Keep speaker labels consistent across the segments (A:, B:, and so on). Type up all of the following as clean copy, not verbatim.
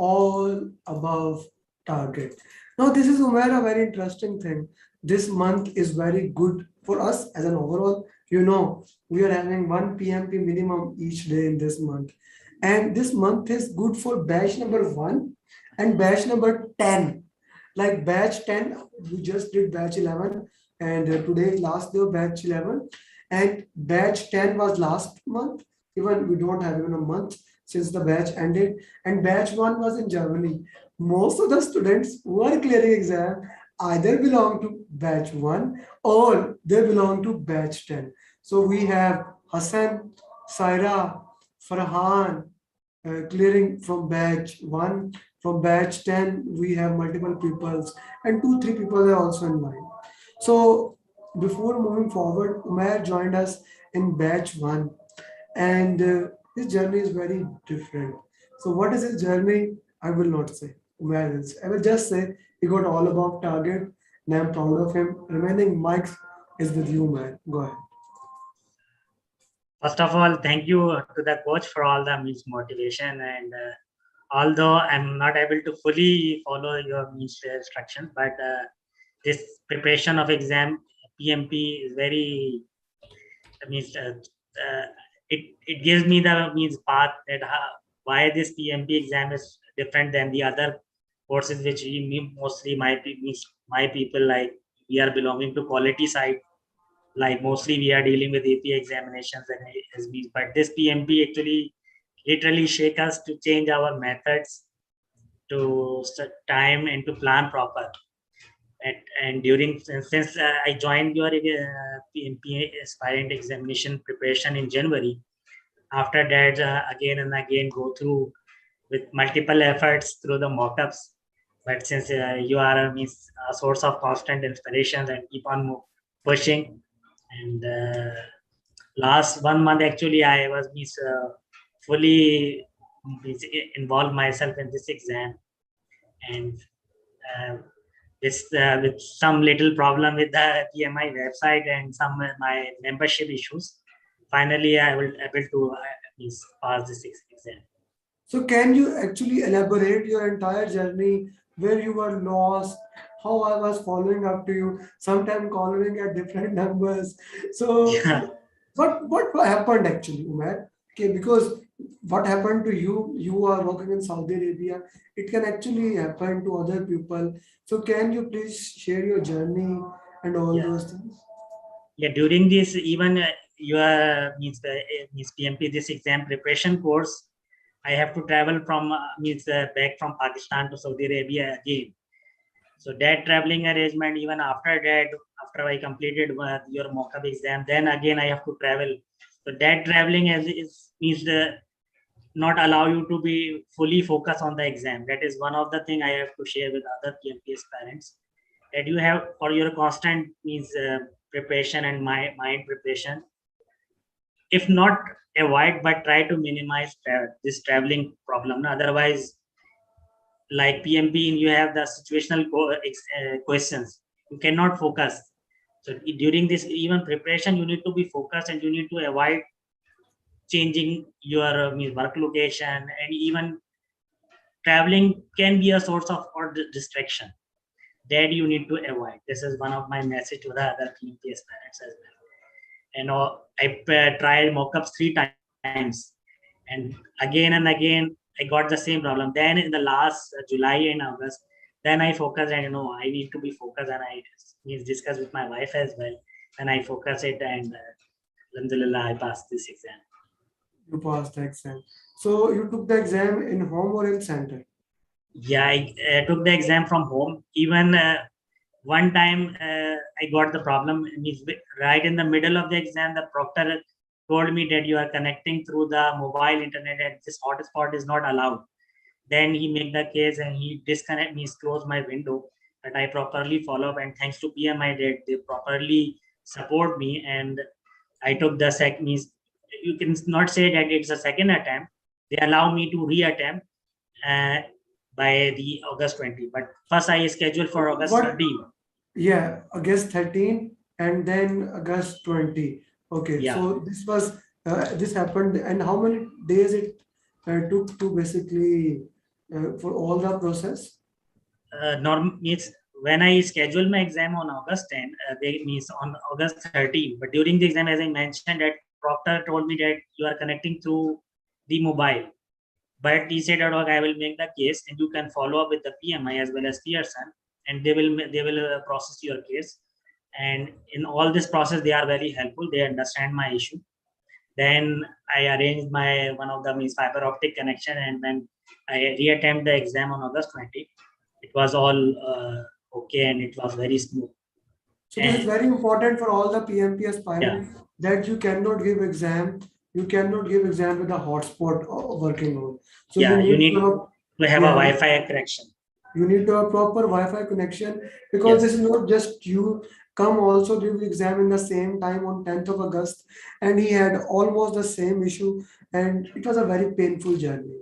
A: all above target. Now, this is Umair, a very interesting thing. This month is very good for us as an overall. We are having one PMP minimum each day in this month. And this month is good for batch number 1 and batch number 10. Like batch 10, we just did batch 11, and today is last day of batch 11. And batch 10 was last month. Even we don't have even a month since the batch ended. And batch 1 was in Germany. Most of the students who are clearing exam either belong to batch 1 or they belong to batch 10. So we have Hassan, Saira, Farhan clearing from batch 1. From batch 10, we have multiple peoples, and 2, 3 people are also in line. So before moving forward, Umair joined us in batch 1, and his journey is very different. So what is his journey? I will not say. Umair will say. I will just say he got all above target, and I'm proud of him. Remaining mics is with you, Umair. Go ahead.
B: First of all, thank you to the coach for all the means motivation. And although I'm not able to fully follow your means instructions, but this preparation of exam PMP is very means it gives me the means path that why this PMP exam is different than the other courses which we mostly my people like we are belonging to quality side. Like mostly we are dealing with AP examinations and SBs, but this PMP actually literally shake us to change our methods, to set time and to plan proper. And during since I joined your PMP aspirant examination preparation in January, after that again and again go through with multiple efforts through the mock-ups. But since you are a source of constant inspiration and keep on pushing, and last 1 month actually I was fully involved myself in this exam, and with some little problem with the PMI website and some my membership issues, finally I will able to pass this exam.
A: So can you actually elaborate your entire journey, where you were lost, how I was following up to you, sometimes calling at different numbers. So
B: Yeah.
A: what happened actually, Umair? Okay, because what happened to you, you are working in Saudi Arabia, it can actually happen to other people. So can you please share your journey and all
B: Yeah.
A: those things?
B: Yeah, during this even your means PMP this exam preparation course, I have to travel from back from Pakistan to Saudi Arabia again. So that traveling arrangement, even after that, after I completed your mock-up exam, then again I have to travel. So that traveling is means not allow you to be fully focused on the exam. That is one of the thing I have to share with other PMPS parents, that you have for your constant preparation and mind preparation. If not avoid, but try to minimize this traveling problem. Otherwise, like PMP, you have the situational questions. You cannot focus. So during this even preparation, you need to be focused and you need to avoid changing your work location, and even traveling can be a source of or distraction that you need to avoid. This is one of my message to the other PMPS parents as well. And I tried mock-ups 3 times, and again I got the same problem. Then in the last July and August, then I focused, and I need to be focused, and I discuss with my wife as well, and I focus it, and alhamdulillah I passed this exam.
A: You passed the exam. So you took the exam in home or in center?
B: Yeah, I took the exam from home. Even one time I got the problem. Right in the middle of the exam, the proctor told me that you are connecting through the mobile internet and this hotspot is not allowed. Then he made the case and he disconnect me, close my window. But I properly follow up, and thanks to PMI, they properly support me, and I took the means you can not say that it's a second attempt. They allow me to re-attempt uh, by the August 20. But first I scheduled for August 30.
A: Yeah, August 13 and then August 20. Okay,
B: Yeah.
A: so this happened, and how many days it took to basically for all the process?
B: Means when I schedule my exam on August 10, they means on August 13. But during the exam, as I mentioned, that Proctor told me that you are connecting through the mobile. But he said that okay, I will make the case, and you can follow up with the PMI as well as Pearson, and they will process your case. And in all this process, they are very helpful. They understand my issue. Then I arranged my one of the means fiber optic connection, and then I reattempt the exam on August 20. It was all okay, and it was very smooth.
A: So this is
B: And
A: very important for all the PMP
B: yeah,
A: aspirants that you cannot give exam. You cannot give exam with a hotspot working on. So you
B: yeah, you
A: need to
B: need
A: have,
B: to have a
A: yeah,
B: Wi-Fi connection.
A: you need to have proper Wi-Fi connection, because this
B: Yes,
A: is not just you come also give exam in the same time on 10th of August, and he had almost the same issue, and it was a very painful journey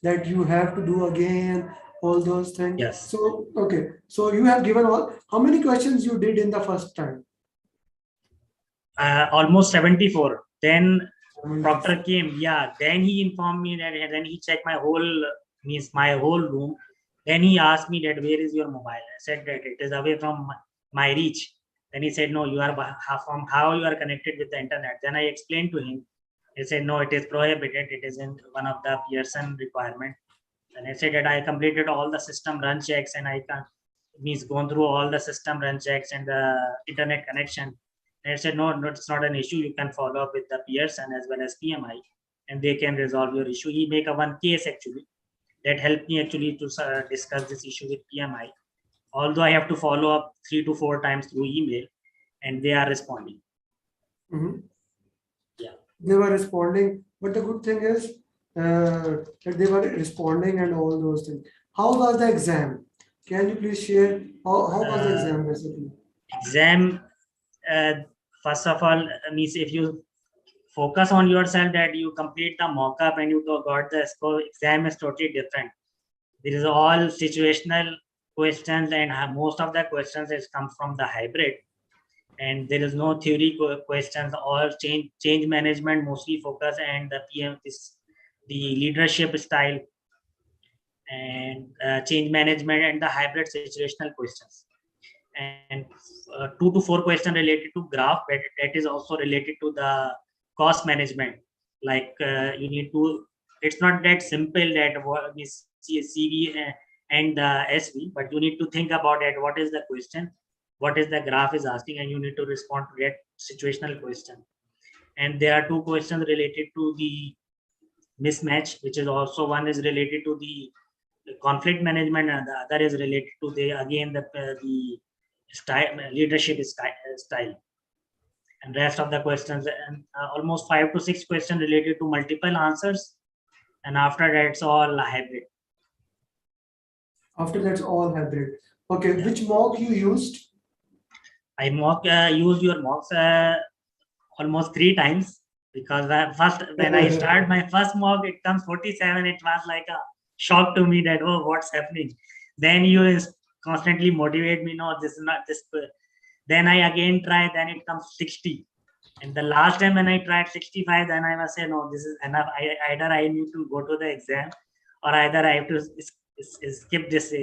A: that you have to do again all those things.
B: yes.
A: So okay, so you have given all, how many questions you did in the first time?
B: Almost 74. Then Proctor
A: 74.
B: came. Yeah. Then he informed me that. Then he checked my whole means my whole room. Then he asked me that where is your mobile? I said that it is away from my reach. Then he said no, you are from how you are connected with the internet. Then I explained to him. He said no, it is prohibited. It is in one of the Pearson requirement. And I said that I completed all the system run checks, and I can means gone through all the system run checks and the internet connection. And I said, no, no, it's not an issue. You can follow up with the Pearson as well as PMI, and they can resolve your issue. He make a one case actually that helped me actually to discuss this issue with PMI. Although I have to follow up 3 to 4 times through email, and they are responding.
A: Mhm.
B: Yeah.
A: They were responding, but the good thing is that they were responding and all those things. How was the exam? Can you please share how was the
B: Uh,
A: exam basically?
B: exam, uh, first of all, means if you focus on yourself that you complete the mock-up and you got the score, exam is totally different. There is all situational questions, and most of the questions is come from the hybrid, and there is no theory questions or change management mostly focus, and the PM is the leadership style, and change management and the hybrid situational questions, and 2 to 4 questions related to graph, but that is also related to the cost management. Like you need to, it's not that simple that what is CV and the SV, but you need to think about it. What is the question? What is the graph is asking, and you need to respond to that situational question. And there are 2 questions related to the mismatch, which is also one is related to the conflict management, and the other is related to the again the style leadership style. And rest of the questions, and almost 5 to 6 questions related to multiple answers, and after that it's all hybrid.
A: After that's all hybrid. Okay,
B: Yeah,
A: which mock you used?
B: I mock use your mocks almost 3 times, because first when I start my first mock, it comes 47. It was like a shock to me that oh, what's happening. Then you constantly motivate me. No, this is not this. Then I again try. Then it comes 60. And the last time when I tried 65, then I must say no, this is enough. Either I need to go to the exam, or either I have to skip this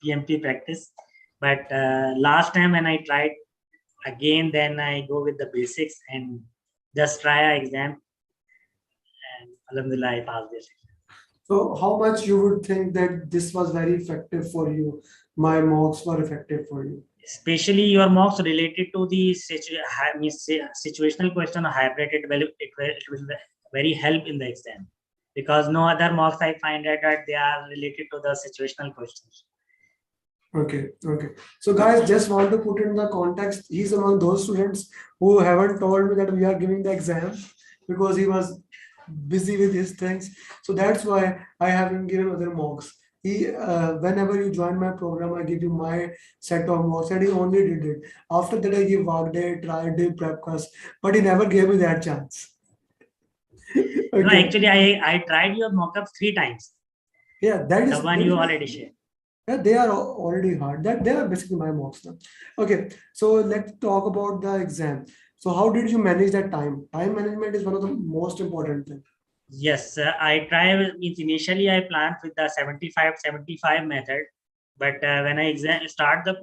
B: PMP practice. But last time when I tried again, then I go with the basics and just try a exam, and alhamdulillah I passed this.
A: So how much you would think that this was very effective for you? My mocks were effective for you.
B: Especially your mocks related to the situational question or hybrid, it will very help in the exam, because no other mocks I find that they are related to the situational questions.
A: Okay, okay. So guys, just want to put in the context. He's among those students who haven't told me that we are giving the exam because he was busy with his things. So that's why I haven't given other mocks. Whenever you join my program, I give you my set of mocks, and he only did it. After that, I give work day, try day, prep class, but he never gave me that chance.
B: No,
A: Okay,
B: actually I tried your mock-ups 3 times,
A: yeah, that
B: the
A: is
B: one
A: that
B: you
A: is
B: already shared.
A: yeah, they are already hard. That they are basically my mocks now. Okay, so let's talk about the exam. So how did you manage that time? Time management is one of the most important things.
B: Yes, I try means initially I planned with the 75 method, but when I start the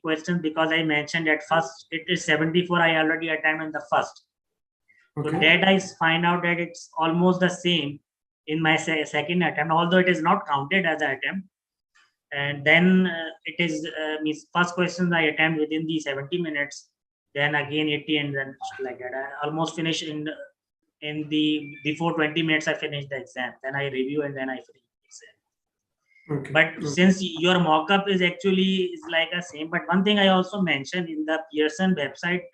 B: question, because I mentioned at first it is 74, I already attempted in the first. So
A: Okay.
B: that I find out that it's almost the same in my second attempt, although it is not counted as an attempt. And then it is means first questions I attempt within the 70 minutes, then again 80, and then like that. I almost finish in the before 20 minutes I finish the exam. Then I review and then I finish the exam.
A: Okay.
B: But since your mock-up is actually is like a same, but one thing I also mentioned in the Pearson website,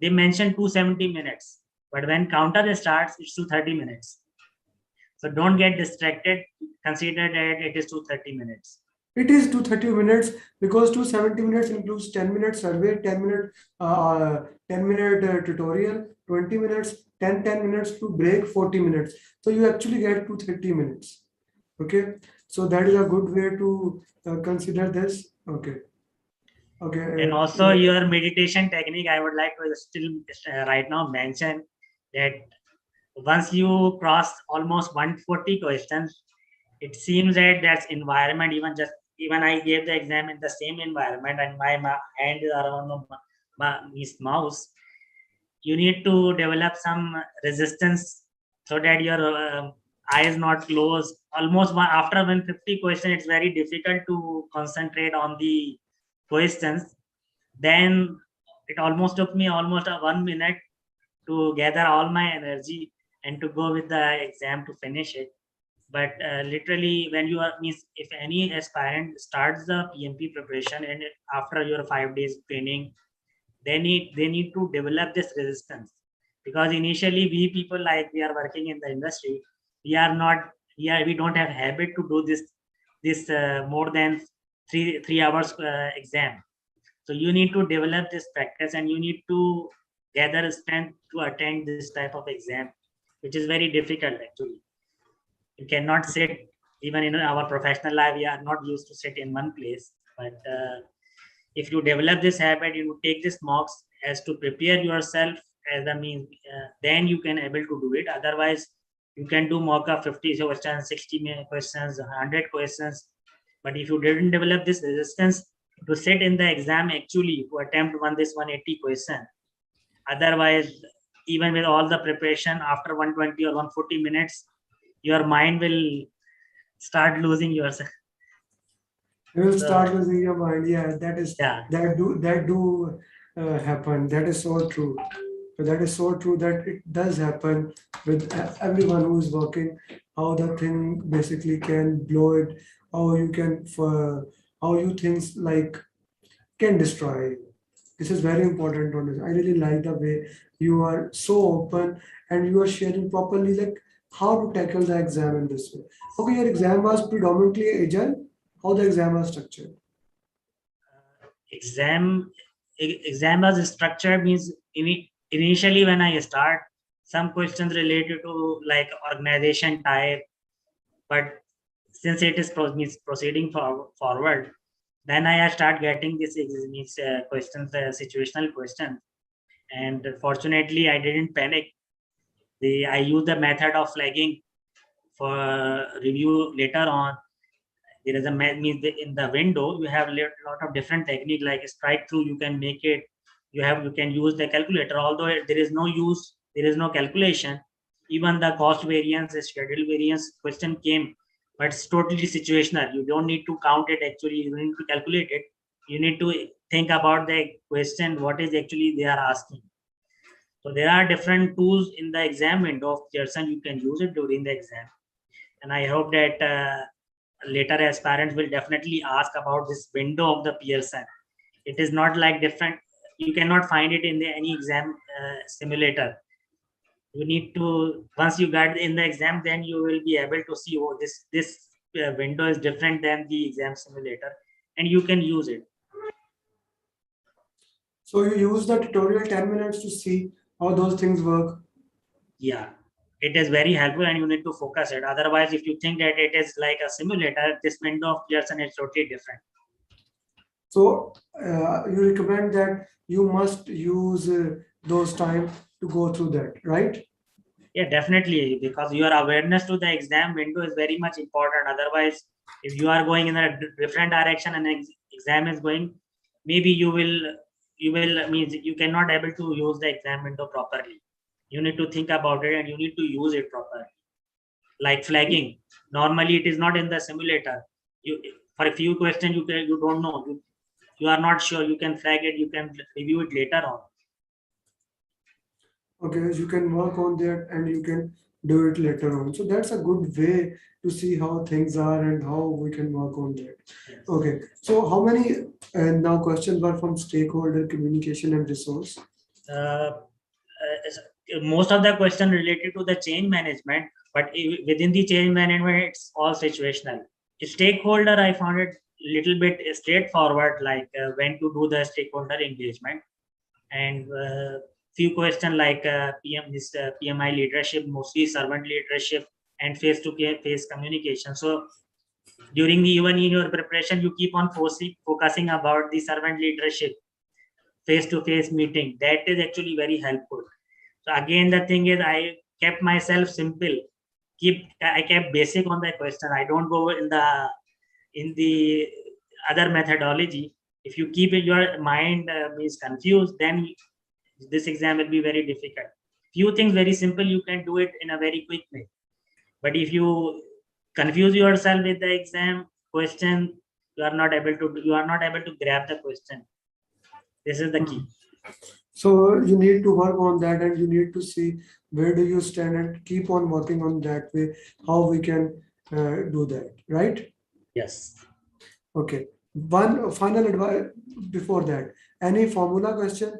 B: they mentioned 270 minutes, but when counter starts, it's 230 minutes. So don't get distracted. Consider that it is 230 minutes.
A: It is 230 minutes because 270 minutes includes 10 minutes survey, 10 minute tutorial, 20 minutes, 10 minutes to break, 40 minutes. So you actually get 230 minutes. Okay. So that is a good way to consider this. Okay. Okay.
B: And also your meditation technique, I would like to still right now mention that once you cross almost 140 questions, it seems that that's environment, even I gave the exam in the same environment and my hand is around his mouse, you need to develop some resistance so that your eyes not closed. Almost after 150 questions, it's very difficult to concentrate on the questions. Then it almost took me almost 1 minute to gather all my energy and to go with the exam to finish it. But literally, when you are means if any aspirant starts the PMP preparation and after your 5 days training, they need to develop this resistance, because initially we people, like, we are working in the industry, we are not we don't have habit to do this more than three hours exam. So you need to develop this practice and you need to gather strength to attend this type of exam, which is very difficult actually. You cannot sit, even in our professional life we are not used to sit in one place, but if you develop this habit, you take this mocks as to prepare yourself as a means, then you can able to do it. Otherwise, you can do mock of 50 questions, 60 questions, 100 questions. But if you didn't develop this resistance to sit in the exam actually to attempt this 180 question, otherwise, even with all the preparation, after 120 or 140 minutes, your mind will start losing yourself.
A: You will start losing your mind. Yeah,
B: Yeah.
A: that do happen. That is so true. That is so true that it does happen with everyone who is working. How the thing basically can blow it. How you can for how you things like can destroy. This is very important to understand. I really like the way you are so open and you are sharing properly like how to tackle the exam in this way. Okay, your exam was predominantly agile. How the exam was structured?
B: Exam as structured means initially when I start, some questions related to like organization type, but since it is means proceeding forward, then I start getting this means questions, situational questions, and fortunately I didn't panic. I use the method of flagging for review later on. There is a means in the window you have a lot of different technique, like strike through, you can make it, you can use the calculator, although there is no calculation. Even the cost variance, the schedule variance question came, but it's totally situational. You don't need to count it actually, you need to calculate it. You need to think about the question, what is actually they are asking. So there are different tools in the exam window of Pearson, you can use it during the exam. And I hope that later aspirants will definitely ask about this window of the Pearson. It is not like different, you cannot find it in any exam simulator. You need to, once you get in the exam, then you will be able to see, oh, this window is different than the exam simulator, and you can use it.
A: So you use the tutorial 10 minutes to see how those things work.
B: Yeah, it is very helpful and you need to focus it. Otherwise, if you think that it is like a simulator, this window of Pearson is totally different.
A: So you recommend that you must use those time to go through that, right?
B: Yeah, definitely, because your awareness to the exam window is very much important. Otherwise, if you are going in a different direction and exam is going, maybe you will means you cannot able to use the exam window properly. You need to think about it and you need to use it properly. Like flagging, normally it is not in the simulator. You, for a few questions you don't know, you are not sure, you can flag it, you can review it later on.
A: Okay, you can work on that and you can do it later on. So that's a good way to see how things are and how we can work on that.
B: Yes.
A: Okay, so how many now questions were from stakeholder communication and resource?
B: uh, Most of the question related to the change management, but within the change management it's all situational. Stakeholder, I found it little bit straightforward, like when to do the stakeholder engagement, and few question like PMI leadership, mostly servant leadership and face to face communication. So during the even in your preparation you keep on focusing about the servant leadership, face to face meeting. That is actually very helpful. So again, the thing is, I kept myself simple. I kept basic on the question. I don't go in the other methodology. If you keep your mind is confused, then this exam will be very difficult. Few things very simple, you can do it in a very quick way. But if you confuse yourself with the exam question, you are not able to grab the question. This is the key.
A: So you need to work on that and you need to see where do you stand and keep on working on that way, how we can do that, right?
B: Yes.
A: Okay. One final advice before that. Any formula question?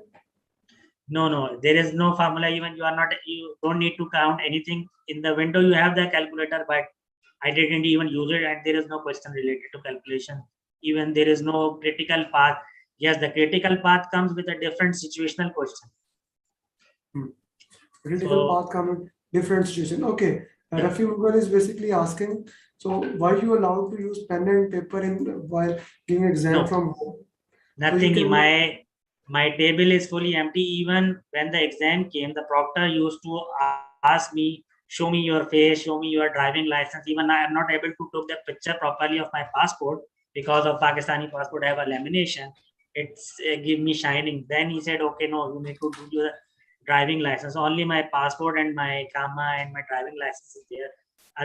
B: No, there is no formula. Even you don't need to count anything in the window. You have the calculator, but I didn't even use it, and there is no question related to calculation. Even there is no critical path. Yes, the critical path comes with a different situational question.
A: Critical
B: So
A: path coming different situation. Okay.
B: yeah,
A: Rafi Mughal is basically asking, so why you allowed to use pen and paper in while giving exam
B: no,
A: from home? So you
B: nothing.
A: can
B: My table is fully empty. Even when the exam came, the proctor used to ask me, "Show me your face, show me your driving license." Even I am not able to take the picture properly of my passport because of Pakistani passport. I have a lamination. It's give me shining. Then he said, "Okay, no, you need to do your driving license." Only my passport and my kama and my driving license is there.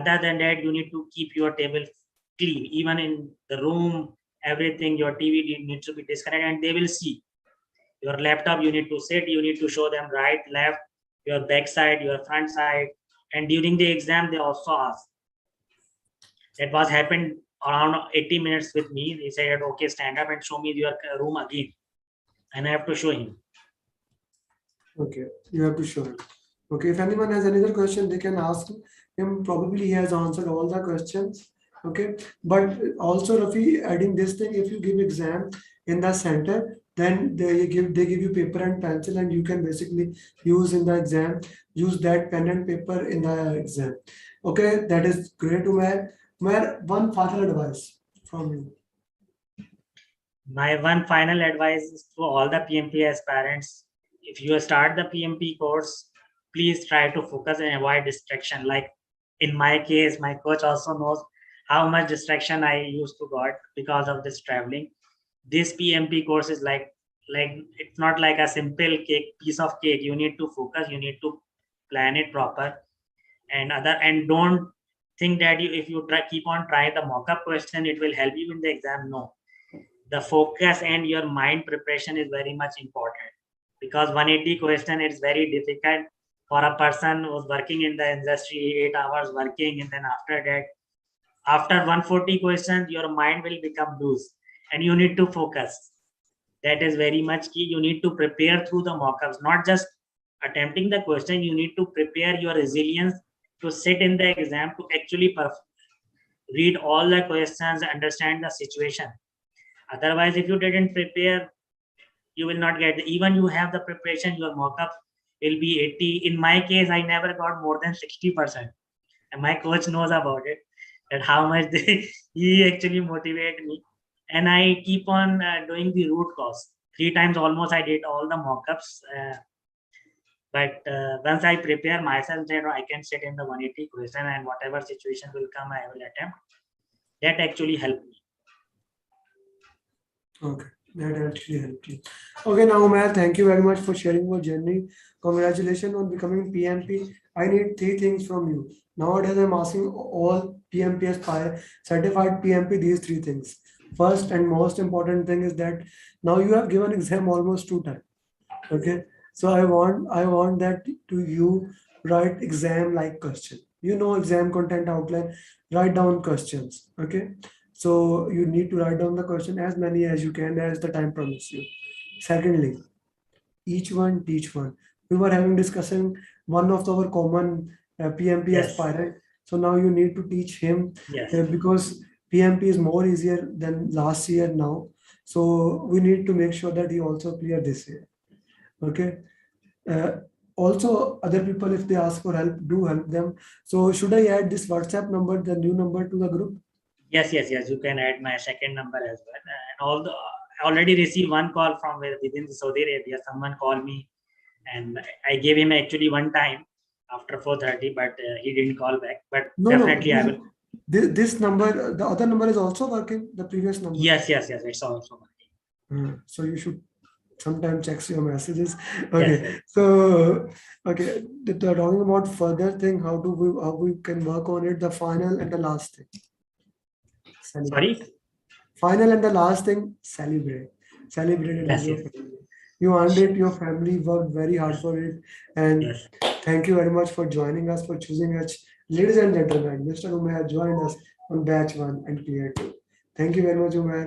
B: Other than that, you need to keep your table clean. Even in the room, everything, your TV needs to be disconnected and they will see. Your laptop, you need to sit, you need to show them right, left, your back side, your front side. And during the exam, they also ask. That was happened around 80 minutes with me. They said, okay, stand up and show me your room again. And I have to show him.
A: okay, you have to show it. Okay, if anyone has another question, they can ask him. Probably he has answered all the questions. Okay, but also Rafi, adding this thing, if you give exam in the center, then they give you paper and pencil, and you can basically use in the exam, use that pen and paper in the exam. Okay, that is great, Umair. Umair, one final advice from you.
B: My one final advice is to all the PMP aspirants. If you start the PMP course, please try to focus and avoid distraction. Like in my case, my coach also knows how much distraction I used to got because of this traveling. This PMP course is like it's not like a simple piece of cake. You need to focus, you need to plan it proper, and don't think that if you keep on trying the mock-up question, it will help you in the exam. No, the focus and your mind preparation is very much important, because 180 question is very difficult for a person who's working in the industry 8 hours working, and then after that, after 140 questions your mind will become loose and you need to focus. That is very much key. You need to prepare through the mock-ups, not just attempting the question. You need to prepare your resilience to sit in the exam, to actually read all the questions, understand the situation. Otherwise, if you didn't prepare, you will not get even you have the preparation, your mock-up will be 80. In my case, I never got more than 60%. And my coach knows about it, that how much he actually motivated me. And I keep on doing the root cause. 3 times almost I did all the mock-ups. But once I prepare myself that I can sit in the 180 question and whatever situation will come, I will attempt. That actually helped me.
A: Okay, that actually helped you. Okay, now Umair, thank you very much for sharing your journey. Congratulations on becoming PMP. I need three things from you. Nowadays, I'm asking all PMP aspire certified PMP these three things. First and most important thing is that now you have given exam almost 2 times. Okay, so I want that to you write exam like question. You know exam content outline, write down questions. Okay, so you need to write down the question as many as you can as the time permits you. Secondly, each one teach one. We were having discussing one of our common PMP
B: Yes,
A: aspirant. So now you need to teach him
B: yes,
A: because PMP is more easier than last year now. So we need to make sure that he also clear this year. Okay. Uh, Also, other people, if they ask for help, do help them. So, should I add this WhatsApp number, the new number, to the group?
B: yes. You can add my second number as well. And all the I already received one call from within the Saudi Arabia. Someone called me, and I gave him actually one time after 4:30, but he didn't call back. But
A: No, no.
B: definitely I will.
A: This number, the other number is also working. The previous number.
B: Yes. It's also working.
A: So you should sometimes check your messages.
B: Yes,
A: Okay. So, okay. Talking about further thing, how we can work on it. The final and the last thing. Celebrate.
B: sorry.
A: Final and the last thing, celebrate. Celebrate it with
B: Yes,
A: your
B: yes,
A: family. You earned it, your family worked very hard for it. And
B: yes.
A: thank you very much for joining us, for choosing us. Ladies and gentlemen, Mr. Umair joined us on batch 1 and clear 2. Thank you very much, Umair.